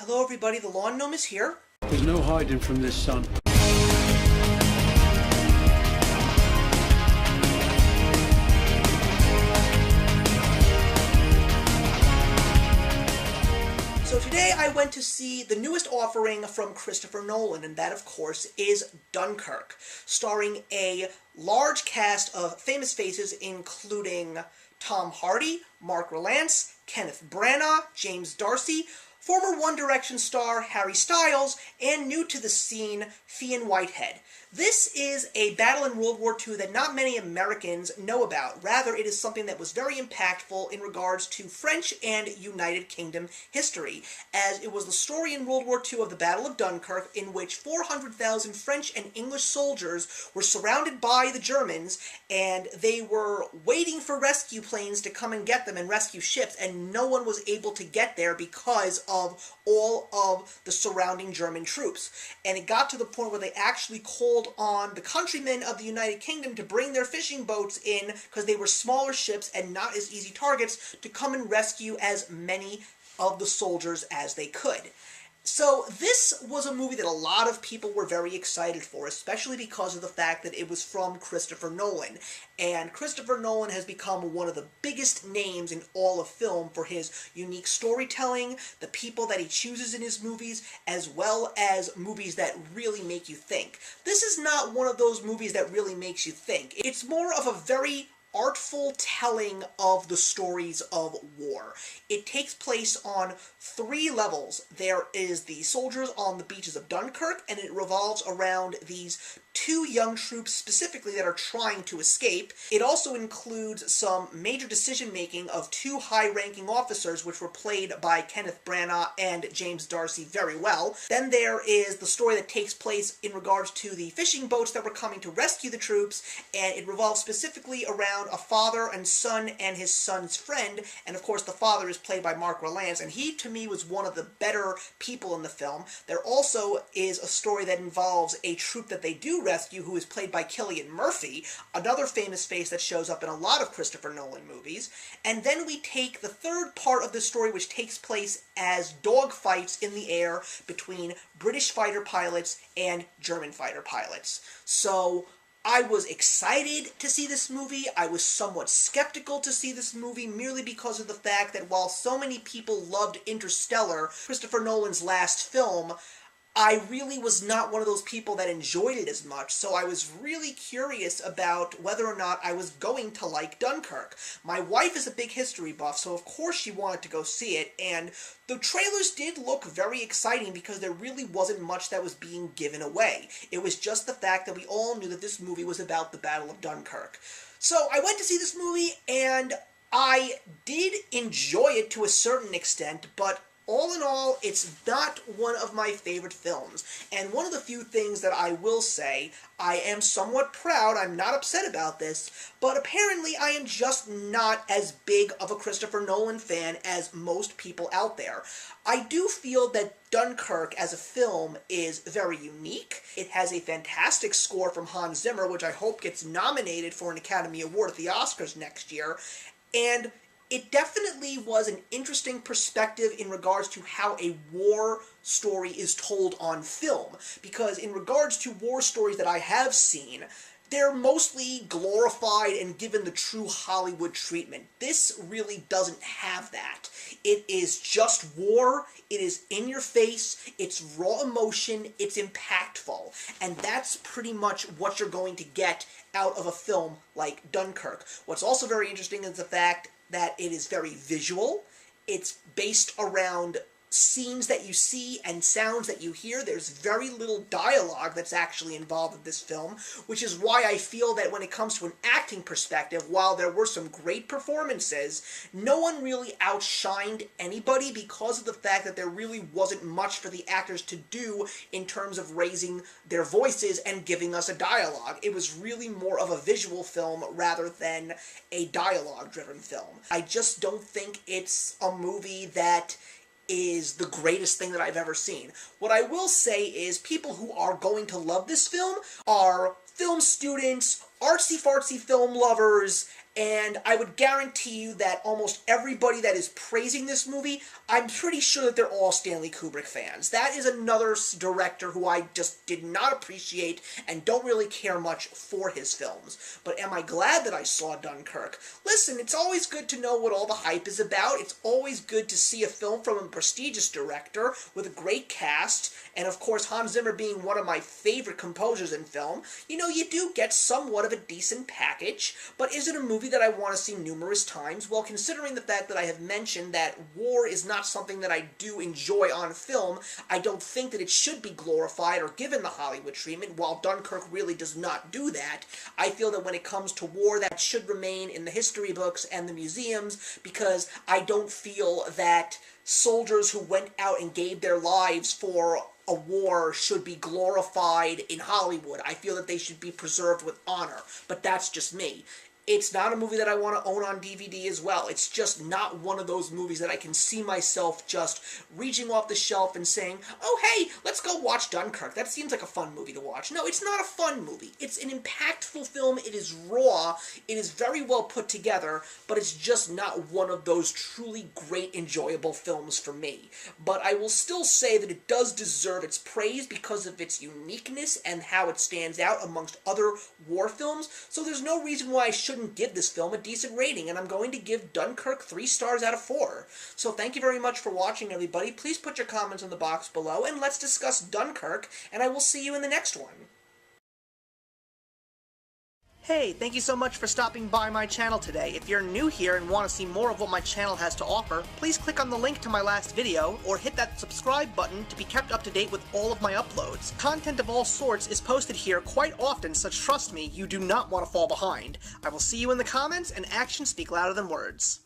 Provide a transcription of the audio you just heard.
Hello everybody, the Lawn Gnome is here. There's no hiding from this, son. So today I went to see the newest offering from Christopher Nolan, and that of course is Dunkirk, starring a large cast of famous faces including Tom Hardy, Mark Rylance, Kenneth Branagh, James D'Arcy, former One Direction star Harry Styles, and new to the scene, Fionn Whitehead. This is a battle in World War II that not many Americans know about. Rather, it is something that was very impactful in regards to French and United Kingdom history, as it was the story in World War II of the Battle of Dunkirk, in which 400,000 French and English soldiers were surrounded by the Germans, and they were waiting for rescue planes to come and get them and rescue ships, and no one was able to get there because of all of the surrounding German troops. And it got to the point where they actually called on the countrymen of the United Kingdom to bring their fishing boats in, because they were smaller ships and not as easy targets, to come and rescue as many of the soldiers as they could. So this was a movie that a lot of people were very excited for, especially because of the fact that it was from Christopher Nolan. And Christopher Nolan has become one of the biggest names in all of film for his unique storytelling, the people that he chooses in his movies, as well as movies that really make you think. This is not one of those movies that really makes you think. It's more of a very artful telling of the stories of war. It takes place on 3 levels. There is the soldiers on the beaches of Dunkirk, and it revolves around these 2 young troops specifically that are trying to escape. It also includes some major decision-making of 2 high-ranking officers, which were played by Kenneth Branagh and James D'Arcy very well. Then there is the story that takes place in regards to the fishing boats that were coming to rescue the troops, and it revolves specifically around a father and son and his son's friend, and of course the father is played by Mark Rylance, and he to me was one of the better people in the film. There also is a story that involves a troop that they do rescue, who is played by Cillian Murphy, another famous face that shows up in a lot of Christopher Nolan movies. And then we take the third part of the story, which takes place as dogfights in the air between British fighter pilots and German fighter pilots. So I was excited to see this movie. I was somewhat skeptical to see this movie, merely because of the fact that while so many people loved Interstellar, Christopher Nolan's last film, I really was not one of those people that enjoyed it as much, so I was really curious about whether or not I was going to like Dunkirk. My wife is a big history buff, so of course she wanted to go see it, and the trailers did look very exciting because there really wasn't much that was being given away. It was just the fact that we all knew that this movie was about the Battle of Dunkirk. So I went to see this movie, and I did enjoy it to a certain extent, but all in all, it's not one of my favorite films. And one of the few things that I will say, I am somewhat proud, I'm not upset about this, but apparently I am just not as big of a Christopher Nolan fan as most people out there. I do feel that Dunkirk as a film is very unique. It has a fantastic score from Hans Zimmer, which I hope gets nominated for an Academy Award at the Oscars next year, and it definitely was an interesting perspective in regards to how a war story is told on film, because in regards to war stories that I have seen, they're mostly glorified and given the true Hollywood treatment. This really doesn't have that. It is just war, it is in your face, it's raw emotion, it's impactful, and that's pretty much what you're going to get out of a film like Dunkirk. What's also very interesting is the fact that it is very visual. It's based around scenes that you see and sounds that you hear. There's very little dialogue that's actually involved in this film, which is why I feel that when it comes to an acting perspective, while there were some great performances, no one really outshined anybody because of the fact that there really wasn't much for the actors to do in terms of raising their voices and giving us a dialogue. It was really more of a visual film rather than a dialogue-driven film. I just don't think it's a movie that is the greatest thing that I've ever seen. What I will say is people who are going to love this film are film students, artsy-fartsy film lovers, And I would guarantee you that almost everybody that is praising this movie, I'm pretty sure that they're all Stanley Kubrick fans. That is another director who I just did not appreciate and don't really care much for his films. But am I glad that I saw Dunkirk? Listen, it's always good to know what all the hype is about. It's always good to see a film from a prestigious director with a great cast, and of course Hans Zimmer being one of my favorite composers in film. You know, you do get somewhat of a decent package, but is it a movie that I want to see numerous times? Well, considering the fact that I have mentioned that war is not something that I do enjoy on film, I don't think that it should be glorified or given the Hollywood treatment, while Dunkirk really does not do that. I feel that when it comes to war, that should remain in the history books and the museums, because I don't feel that soldiers who went out and gave their lives for a war should be glorified in Hollywood. I feel that they should be preserved with honor, but that's just me. It's not a movie that I want to own on DVD as well. It's just not one of those movies that I can see myself just reaching off the shelf and saying, oh hey, let's go watch Dunkirk. That seems like a fun movie to watch. No, it's not a fun movie. It's an impactful film. It is raw. It is very well put together, but it's just not one of those truly great, enjoyable films for me. But I will still say that it does deserve its praise because of its uniqueness and how it stands out amongst other war films, so there's no reason why I shouldn't give this film a decent rating, and I'm going to give Dunkirk 3 stars out of 4. So thank you very much for watching, everybody. Please put your comments in the box below, and let's discuss Dunkirk, and I will see you in the next one. Hey, thank you so much for stopping by my channel today. If you're new here and want to see more of what my channel has to offer, please click on the link to my last video, or hit that subscribe button to be kept up to date with all of my uploads. Content of all sorts is posted here quite often, so trust me, you do not want to fall behind. I will see you in the comments, and actions speak louder than words.